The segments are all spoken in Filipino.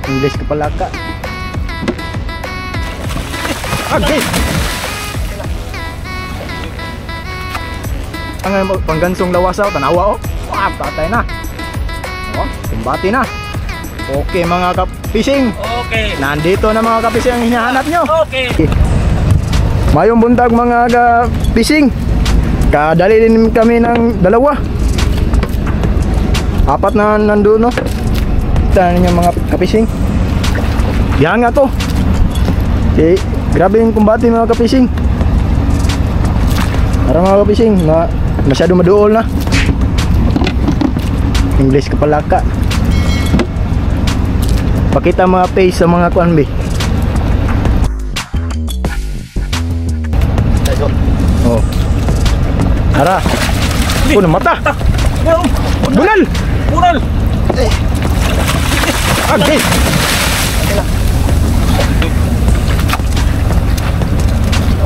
English kepala kak. Okay. Ang panggansong lawasaw, tanawa oh. Wah, patay na. Oh, kumbati na. Okay mga kapising. Okay. Nandito na mga kapising ang hinahanap nyo. Okay. Mayong buntag mga kapising. Kadali din kami ng dalawa. Apat na nandun no. Tignan niyo mga kapising. Yan nga to. Okay. Grabe yung kumbati mga kapising. Para mga kapising masyado maduol na. English kepala kak. Pakita mga face sa mga kuan be. Oh. Ara. Puno mata. Bunal. Bunal. Okay.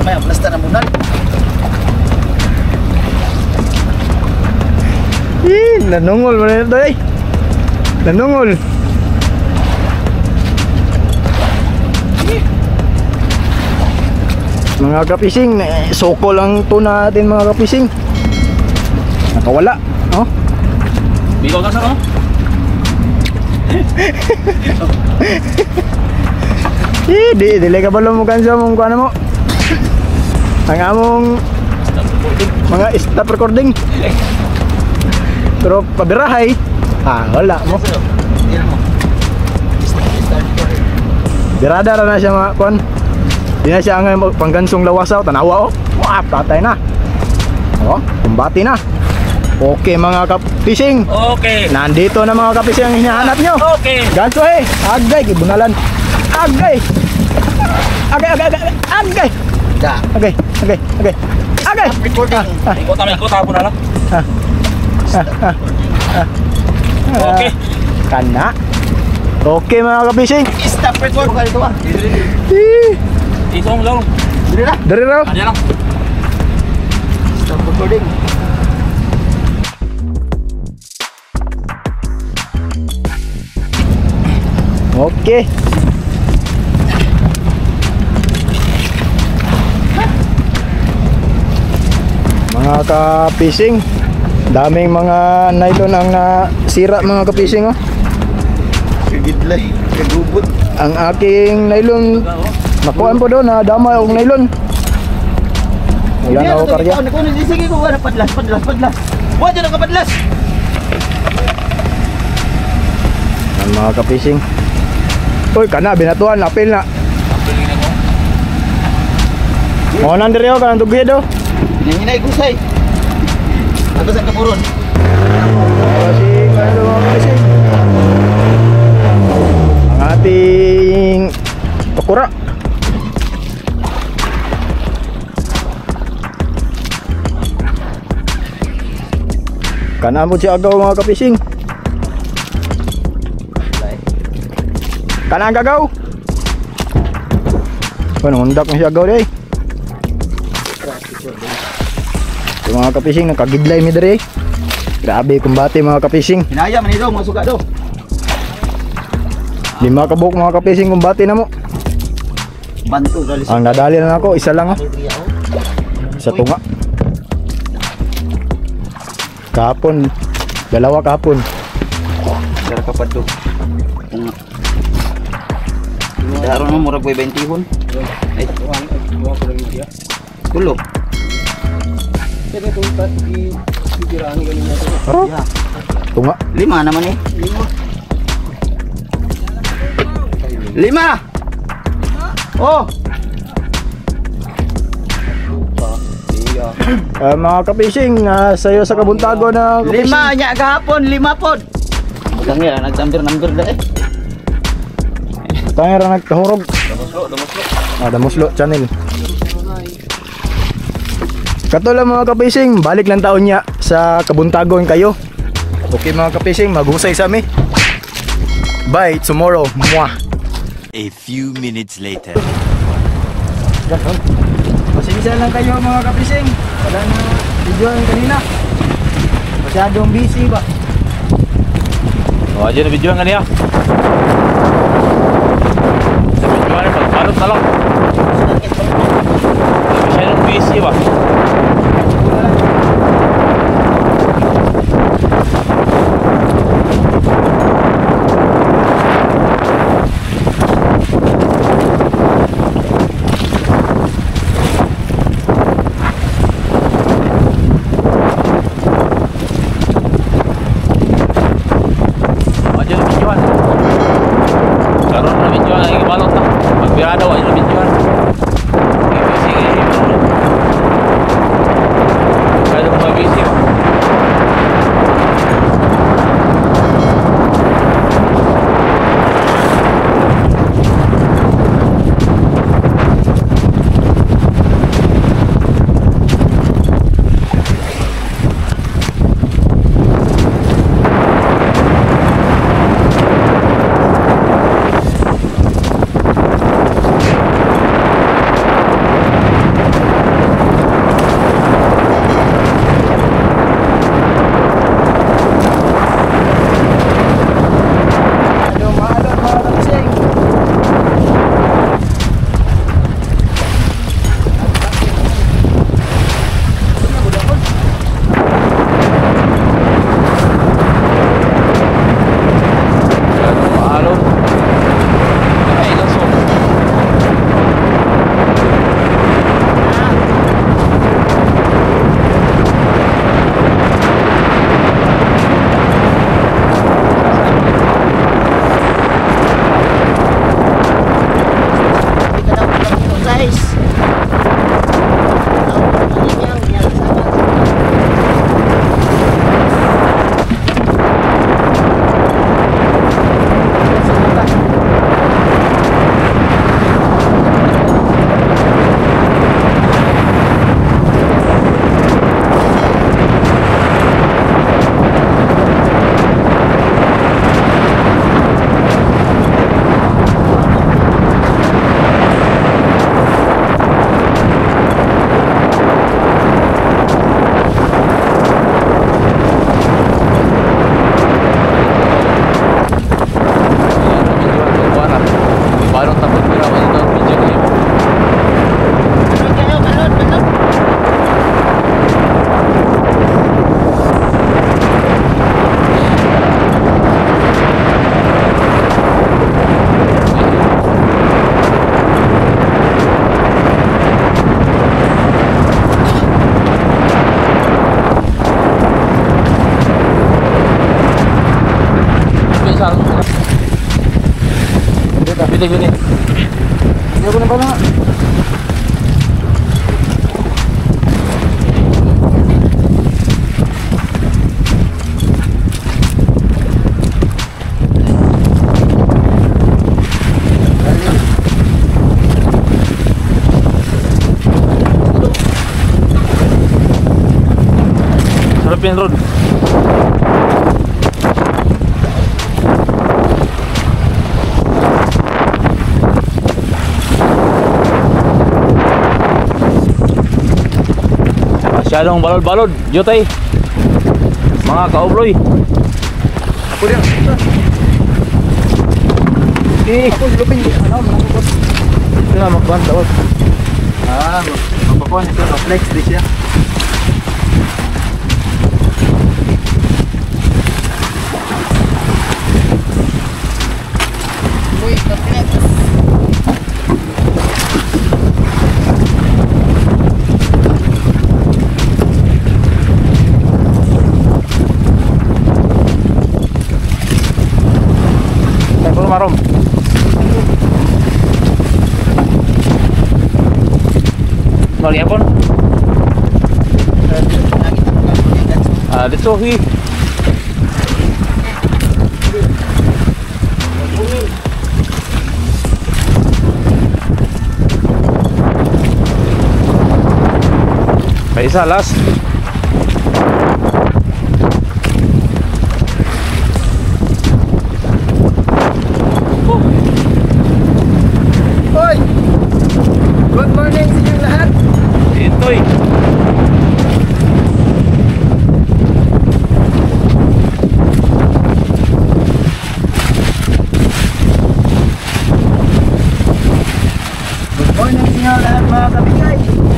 May plasta ng bunal. Nanungol mo na ito eh. Nanungol. Mga kapising, soko lang to natin mga kapising. Nakawala. Oh. Bigo ka sa no? Dili ka ba lumukan sa mong kuha mo? Ang among mga stop recording. Pero pabirahay. Wala mo. Birada na siya mga kuhan. Di na siya ang panggansong lawasaw. Tanawa oh. Wah, patay na. Oh, kumbati na. Okay mga kapising. Okay. Nandito na mga kapising ang hinahanap nyo. Okay. Ganso eh. Agay, kibunalan. Agay. Agay. Agay. Agay. Agay. Ikot ako na lang. Okay. Kana. Okay mga kapising. Stop record. Isong lang. Dari raw. Kanya lang. Stop recording. Okay. Mga kapising, daming mga nylon ang nasira mga kapising oh. Gidlay, kagubot. Ang aking nylon nakuhaan po doon, nadama akong nylon. Wala na ako karya. Sige ko, padlas. Huwag dyan ang kapadlas. Ang mga kapising. Uy, kana, binatuan, napil na. Mga nandir yun, kanang tugid oh. Hinahinay gusay. Ano sa kapuron? Kapising, ano mga kapising. Ang ating pakura. Kanaan po siya agaw mga kapising. Kanaan gagaw. Panundak na siya agaw day. Ito mga kapising, nakagidlay mi dere. Grabe kumbate mga kapising. Hinaya man ito, mga suga do. 5 kabuk mga kapising kumbate na mo. Banto dali. Ang nadali na ako, isa lang oh. Isa tunga. Kahapon, dalawa kahapon. Dara kapad do. Daron mo murag 20 hon. Ay, tuwa ko lang dia. Tulo. Kaya ito di dirani kanina to. Oh. Tunga. 5 naman eh. 5. Oh. Mga kapising, sayo sa kabuntago na kapising. 5 nya gahapon, 5 pod. Tangya nagtamper-number da eh. Tangera nagkahurog. Damuslo. Damuslo channel. Katulad mga kapising, balik lang taon niya sa kabuntagon kayo. Okay mga kapising, maghusay sa amin. Bye, tomorrow. Mwah. A few minutes later. Pasensya lang kayo mga kapising. Wala na video yung kanina. Masyadong busy ba? Oh, aja na video nga niya. Balot na lang. Masyadong busy ba? Gini. Ini aku nampak nak. Sarapin road. Masyadong balod-balod, Jotay. Mga kaobloy. Ako din. Ako silupin. Ano, manangkot. Ito na, magkuhan tawag. Mapakuhan ito. Flex di siya. Uy, kapit. Marom. Mari apon? Dito hi. Paisa last. Good morning sa inyong lahat. Ito'y lahat mga kabigay.